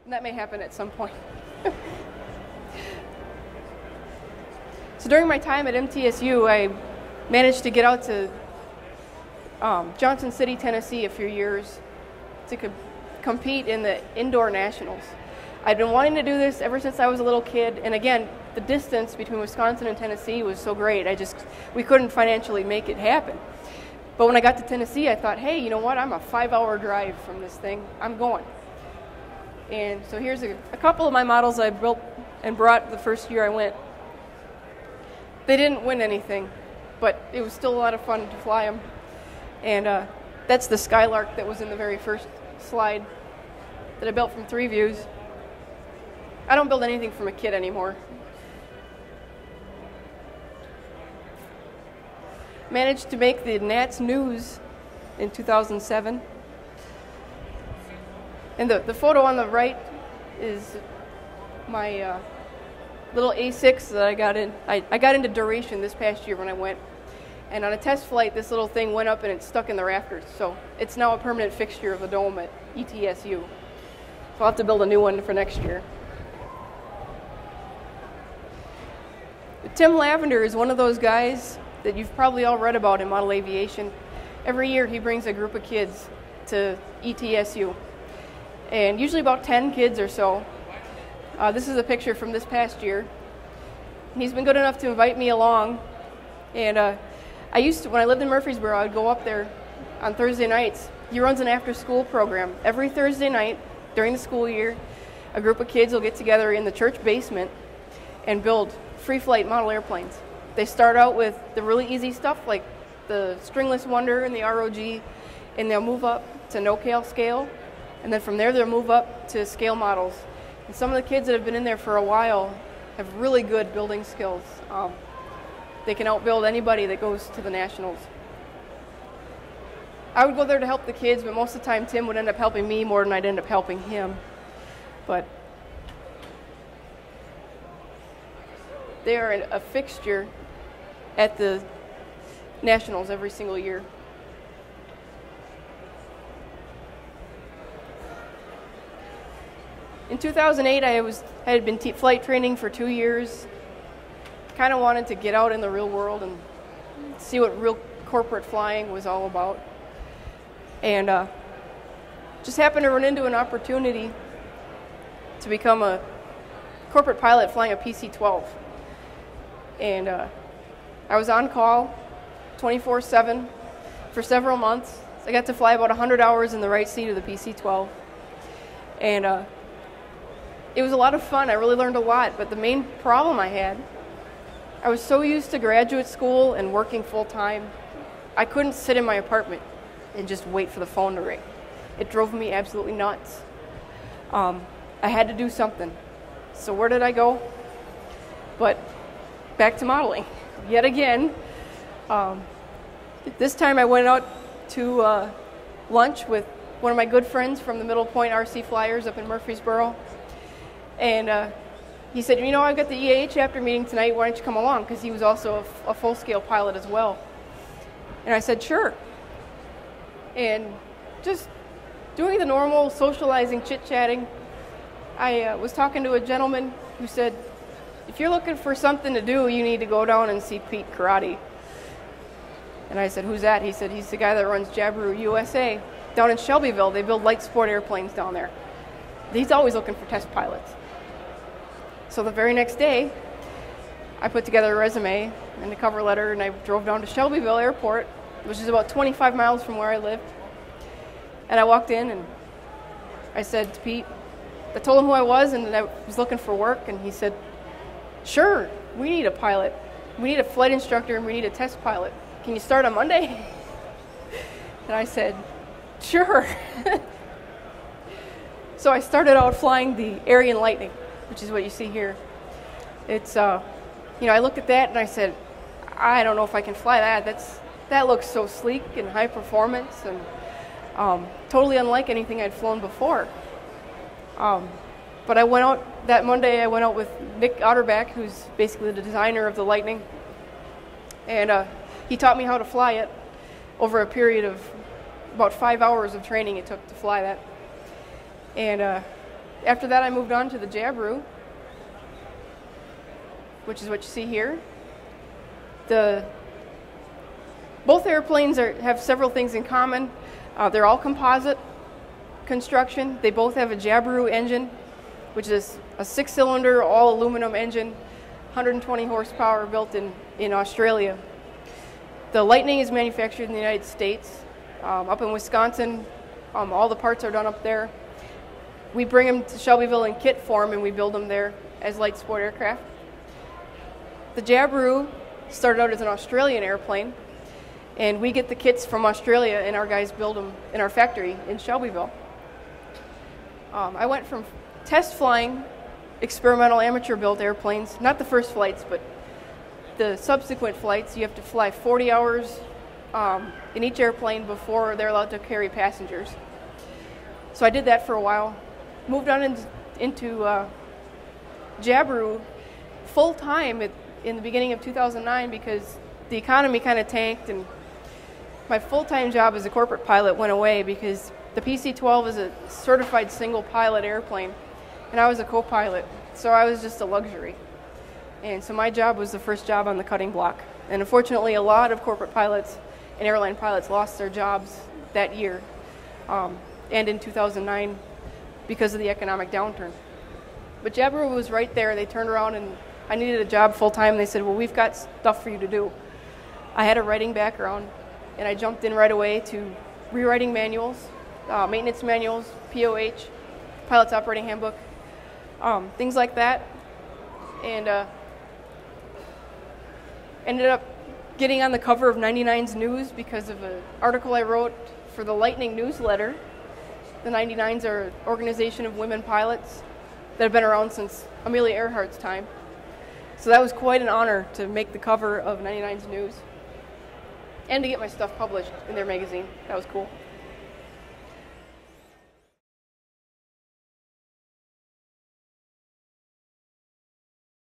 And that may happen at some point. So during my time at MTSU, I managed to get out to Johnson City, Tennessee a few years to compete in the indoor nationals. I'd been wanting to do this ever since I was a little kid, and again, the distance between Wisconsin and Tennessee was so great, we couldn't financially make it happen. But when I got to Tennessee, I thought, hey, you know what, I'm a 5-hour drive from this thing, I'm going. And so here's a couple of my models I built and brought the first year I went. They didn't win anything, but it was still a lot of fun to fly them. And that's the Skylark that was in the very first slide that I built from 3 views. I don't build anything from a kit anymore. Managed to make the Nats News in 2007. And the photo on the right is my little A6 that I got in. I got into duration this past year when I went. And on a test flight, this little thing went up and it stuck in the rafters. So it's now a permanent fixture of the dome at ETSU. So I'll have to build a new one for next year. Tim Lavender is one of those guys that you've probably all read about in model aviation. Every year he brings a group of kids to ETSU. And usually about 10 kids or so. This is a picture from this past year. He's been good enough to invite me along. And I used to, when I lived in Murfreesboro, I would go up there on Thursday nights. He runs an after-school program. Every Thursday night during the school year, a group of kids will get together in the church basement and build free-flight model airplanes. They start out with the really easy stuff like the Stringless Wonder and the ROG, and they'll move up to no-cal scale, and then from there they'll move up to scale models. And some of the kids that have been in there for a while have really good building skills. They can outbuild anybody that goes to the nationals. I would go there to help the kids, but most of the time Tim would end up helping me more than I'd end up helping him. But they are a fixture at the nationals every single year. In 2008, I had been flight training for 2 years. Kind of wanted to get out in the real world and see what real corporate flying was all about. And just happened to run into an opportunity to become a corporate pilot flying a PC-12. And I was on call 24/7 for several months. I got to fly about 100 hours in the right seat of the PC-12. And it was a lot of fun. I really learned a lot. But the main problem I was so used to graduate school and working full-time, I couldn't sit in my apartment and just wait for the phone to ring. It drove me absolutely nuts. I had to do something. So where did I go? But back to modeling. Yet again, this time I went out to lunch with one of my good friends from the Middle Point RC Flyers up in Murfreesboro. And he said, you know, I've got the EAA chapter meeting tonight, why don't you come along? Because he was also a full-scale pilot as well. And I said, sure. And just doing the normal socializing, chit-chatting, I was talking to a gentleman who said, if you're looking for something to do, you need to go down and see Pete Karate. And I said, who's that? He said, he's the guy that runs Jabiru USA down in Shelbyville. They build light sport airplanes down there. He's always looking for test pilots. So the very next day, I put together a resume and a cover letter, and I drove down to Shelbyville Airport, which is about 25 miles from where I lived. And I walked in, and I said to Pete, I told him who I was and that I was looking for work, and he said, sure, we need a pilot. We need a flight instructor, and we need a test pilot. Can you start on Monday? And I said, sure. So I started out flying the Ariane Lightning, which is what you see here. It's, I looked at that and I said, I don't know if I can fly that. That looks so sleek and high performance and totally unlike anything I'd flown before. But I went out, that Monday I went out with Nick Otterback, who's basically the designer of the Lightning. And he taught me how to fly it over a period of about 5 hours of training it took to fly that. And After that, I moved on to the Jabiru, which is what you see here. Both airplanes have several things in common. They're all composite construction. They both have a Jabiru engine, which is a 6-cylinder, all aluminum engine, 120 horsepower, built in Australia. The Lightning is manufactured in the United States. Up in Wisconsin, all the parts are done up there. We bring them to Shelbyville in kit form, and we build them there as light sport aircraft. The Jabiru started out as an Australian airplane, and we get the kits from Australia, and our guys build them in our factory in Shelbyville. I went from test flying experimental amateur-built airplanes, not the first flights, but the subsequent flights. You have to fly 40 hours in each airplane before they're allowed to carry passengers. So I did that for a while. Moved on into Jabiru full-time in the beginning of 2009 because the economy kind of tanked, and my full-time job as a corporate pilot went away because the PC-12 is a certified single-pilot airplane, and I was a co-pilot, so I was just a luxury. And so my job was the first job on the cutting block. And unfortunately, a lot of corporate pilots and airline pilots lost their jobs that year and in 2009 because of the economic downturn. But Jabiru was right there. They turned around, and I needed a job full-time. They said, well, we've got stuff for you to do. I had a writing background, and I jumped in right away to rewriting manuals, maintenance manuals, POH, Pilot's Operating Handbook, things like that. And ended up getting on the cover of 99's News because of an article I wrote for the Lightning newsletter. The 99's are an organization of women pilots that have been around since Amelia Earhart's time. So that was quite an honor to make the cover of 99's News and to get my stuff published in their magazine. That was cool.